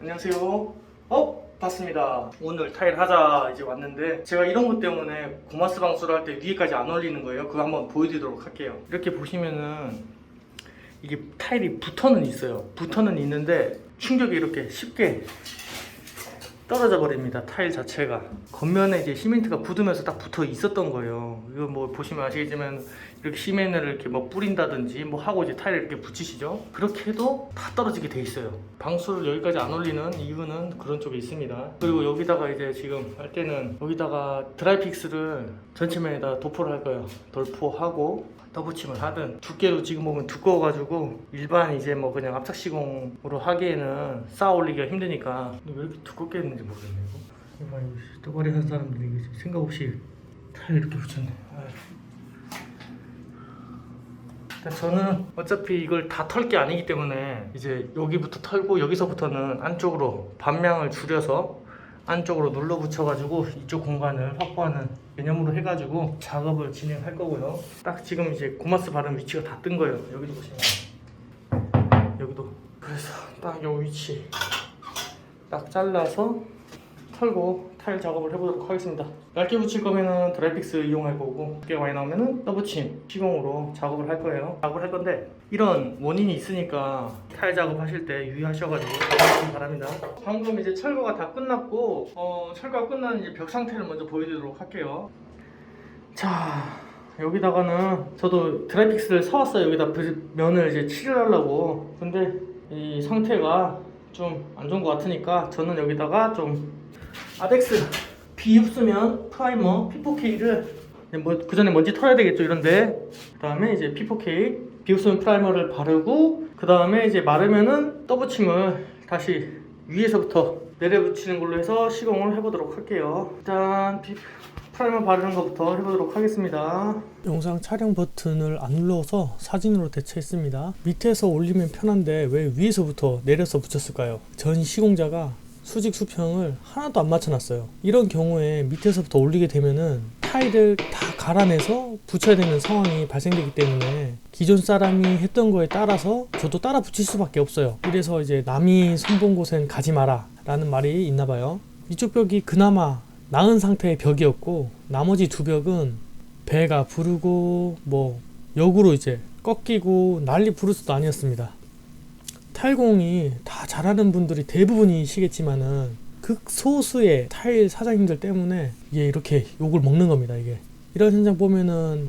안녕하세요. 봤습니다. 오늘 타일 하자 이제 왔는데 제가 이런 것 때문에 고마스 방수를 할 때 위에까지 안 올리는 거예요. 그거 한번 보여드리도록 할게요. 이렇게 보시면은 이게 타일이 붙어는 있어요. 붙어는 있는데 충격이 이렇게 쉽게 떨어져 버립니다. 타일 자체가 겉면에 이제 시멘트가 굳으면서 딱 붙어 있었던 거예요. 이거 뭐 보시면 아시겠지만 이렇게 시멘트를 이렇게 뭐 뿌린다든지 뭐 하고 이제 타일을 이렇게 붙이시죠. 그렇게 해도 다 떨어지게 돼 있어요. 방수를 여기까지 안 올리는 이유는 그런 쪽에 있습니다. 그리고 여기다가 이제 지금 할 때는 여기다가 드라이픽스를 전체면에다 도포를 할 거예요. 돌포하고 더붙임을 하든, 두께도 지금 보면 두꺼워가지고 일반 이제 뭐 그냥 압착 시공으로 하기에는 쌓아 올리기가 힘드니까. 근데 왜 이렇게 두껍게 했는지 모르겠네. 이거 또바리 한 사람들이 생각 없이 타일 이렇게 붙였네. 일단 저는 어차피 이걸 다 털 게 아니기 때문에 이제 여기부터 털고 여기서부터는 안쪽으로 반명을 줄여서 안쪽으로 눌러 붙여가지고 이쪽 공간을 확보하는 개념으로 해가지고 작업을 진행할 거고요. 딱 지금 이제 고마스 바른 위치가 다 뜬 거예요. 여기도 보시면 여기도. 그래서 딱 요 위치 딱 잘라서 털고 타일 작업을 해보도록 하겠습니다. 얇게 붙일 거면은 드라이픽스 이용할 거고, 두께가 많이 나오면은 더붙임 시공으로 작업을 할 거예요. 작업을 할 건데 이런 원인이 있으니까 타일 작업하실 때 유의하셔가지고 작업하시기 바랍니다. 방금 이제 철거가 다 끝났고 철거가 끝난 이제 벽 상태를 먼저 보여드리도록 할게요. 자, 여기다가는 저도 드라이픽스를 사왔어요. 여기다 면을 이제 칠을 하려고. 근데 이 상태가 좀 안 좋은 것 같으니까 저는 여기다가 좀 아덱스 비흡수면 프라이머 P4K를 뭐 그 전에 먼지 털어야 되겠죠, 이런데. 그 다음에 이제 P4K 비흡수면 프라이머를 바르고, 그 다음에 이제 마르면은 떠붙임을 다시 위에서부터 내려 붙이는 걸로 해서 시공을 해보도록 할게요. 일단 프라이머 바르는 것부터 해보도록 하겠습니다. 영상 촬영 버튼을 안 눌러서 사진으로 대체했습니다. 밑에서 올리면 편한데 왜 위에서부터 내려서 붙였을까요? 전 시공자가 수직 수평을 하나도 안 맞춰놨어요. 이런 경우에 밑에서부터 올리게 되면은 타일을 다 갈아내서 붙여야 되는 상황이 발생되기 때문에 기존 사람이 했던 거에 따라서 저도 따라 붙일 수밖에 없어요. 이래서 이제 남이 손본 곳엔 가지 마라 라는 말이 있나 봐요. 이쪽 벽이 그나마 나은 상태의 벽이었고, 나머지 두 벽은 배가 부르고 뭐 역으로 이제 꺾이고 난리 부르스도 아니었습니다. 타일공이 다 잘하는 분들이 대부분이시겠지만은 극소수의 타일 사장님들 때문에 이게 이렇게 욕을 먹는 겁니다. 이게 이런 현장 보면은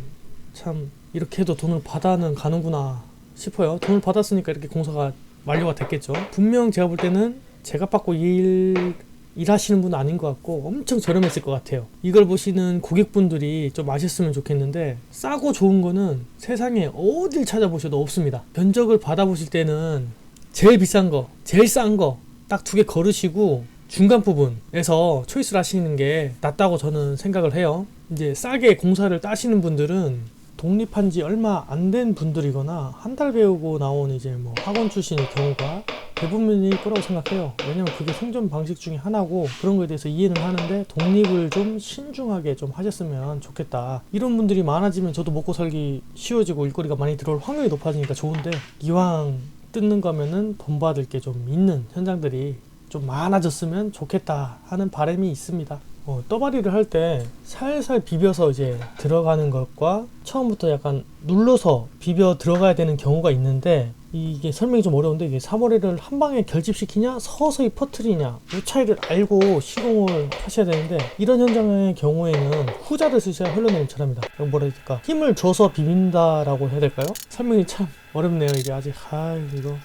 참 이렇게 해도 돈을 받아는 가는구나 싶어요. 돈을 받았으니까 이렇게 공사가 완료가 됐겠죠. 분명 제가 볼 때는 제가 받고 일하시는 분은 아닌 것 같고 엄청 저렴했을 것 같아요. 이걸 보시는 고객분들이 좀 아셨으면 좋겠는데, 싸고 좋은 거는 세상에 어딜 찾아보셔도 없습니다. 견적을 받아보실 때는 제일 비싼 거, 제일 싼 거 딱 두 개 거르시고 중간 부분에서 초이스를 하시는 게 낫다고 저는 생각을 해요. 이제 싸게 공사를 따시는 분들은 독립한 지 얼마 안 된 분들이거나 한 달 배우고 나온 이제 뭐 학원 출신의 경우가 대부분일 거라고 생각해요. 왜냐면 그게 생존 방식 중에 하나고, 그런 거에 대해서 이해는 하는데 독립을 좀 신중하게 좀 하셨으면 좋겠다. 이런 분들이 많아지면 저도 먹고 살기 쉬워지고 일거리가 많이 들어올 확률이 높아지니까 좋은데, 이왕 뜯는 거면은 돈 받을 게 좀 있는 현장들이 좀 많아졌으면 좋겠다 하는 바람이 있습니다. 떠바리를 할 때 살살 비벼서 이제 들어가는 것과 처음부터 약간 눌러서 비벼 들어가야 되는 경우가 있는데, 이게 설명이 좀 어려운데, 이게 사거리를 한 방에 결집시키냐 서서히 퍼뜨리냐 이 차이를 알고 시공을 하셔야 되는데, 이런 현장의 경우에는 후자를 쓰셔야 흘러내리면 잘합니다. 뭐라 해야 될까, 힘을 줘서 비빈다라고 해야 될까요? 설명이 참 어렵네요. 이게 아직 이거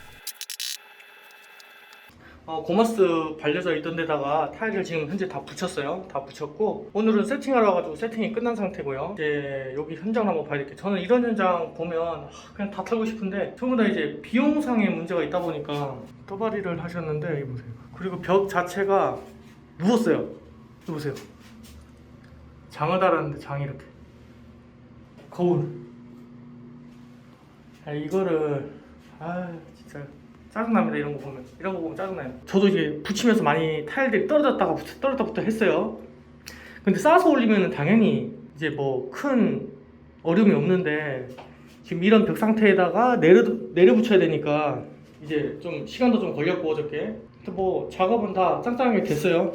고마스 발려져 있던 데다가 타일을 지금 현재 다 붙였어요. 다 붙였고, 오늘은 세팅하러 가지고 세팅이 끝난 상태고요. 이제 여기 현장을 한번 봐야 될게요. 저는 이런 현장 보면 그냥 다 털고 싶은데 전부 다 이제 비용상의 문제가 있다 보니까 떠바리를 하셨는데, 여기 보세요. 그리고 벽 자체가 누웠어요. 여기 보세요. 장을 달았는데 장이 이렇게 거울. 이거를 진짜 짜증납니다. 이런 거 보면 짜증나요. 저도 이제 붙이면서 많이 타일들이 떨어졌다가 붙어 했어요. 근데 쌓아서 올리면 당연히 이제 뭐 큰 어려움이 없는데, 지금 이런 벽 상태에다가 내려 붙여야 되니까 이제 좀 시간도 좀 걸렸고, 어저께 뭐 작업은 다 짱짱하게 됐어요.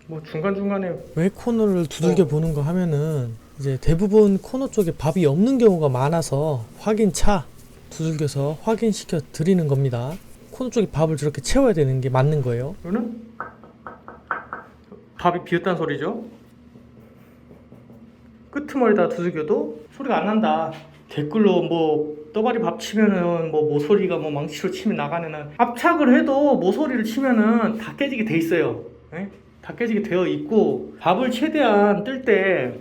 뭐 중간중간에 왜 코너를 두들겨 보는 거 하면은 이제 대부분 코너 쪽에 밥이 없는 경우가 많아서 확인차 두들겨서 확인시켜 드리는 겁니다. 코너 쪽에 밥을 저렇게 채워야 되는 게 맞는 거예요. 이거는 밥이 비었다는 소리죠. 끄트머리다 두들겨도 소리가 안 난다. 댓글로 뭐 떠바리 밥 치면은 뭐 모서리가 뭐 망치로 치면 나가는 압착을 해도 모서리를 치면은 다 깨지게 돼 있어요. 예? 다 깨지게 되어 있고 밥을 최대한 뜰 때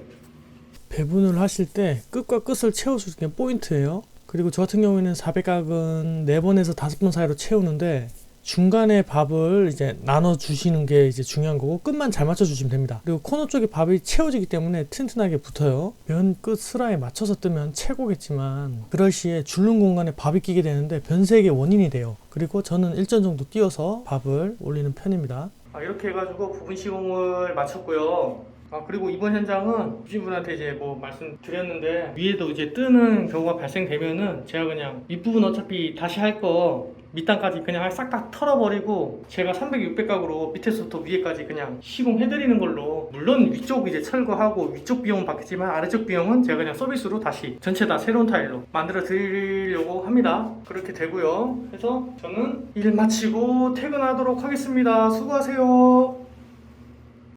배분을 하실 때 끝과 끝을 채워주는 게 포인트예요. 그리고 저 같은 경우에는 400각은 4번에서 5번 사이로 채우는데 중간에 밥을 이제 나눠 주시는 게 이제 중요한 거고 끝만 잘 맞춰 주시면 됩니다. 그리고 코너 쪽에 밥이 채워지기 때문에 튼튼하게 붙어요. 면 끝 슬라에 맞춰서 뜨면 최고겠지만 그럴 시에 줄눈 공간에 밥이 끼게 되는데 변색의 원인이 돼요. 그리고 저는 일전 정도 띄워서 밥을 올리는 편입니다. 이렇게 해가지고 부분 시공을 마쳤고요. 그리고 이번 현장은 주인분한테 이제 뭐 말씀드렸는데 위에도 이제 뜨는 경우가 발생되면은 제가 그냥 윗부분 어차피 다시 할 거 밑단까지 그냥 싹 다 털어버리고 제가 300, 600각으로 밑에서부터 위에까지 그냥 시공해드리는 걸로, 물론 위쪽 이제 철거하고 위쪽 비용은 받겠지만 아래쪽 비용은 제가 그냥 서비스로 다시 전체 다 새로운 타일로 만들어 드리려고 합니다. 그렇게 되고요. 그래서 저는 일 마치고 퇴근하도록 하겠습니다. 수고하세요.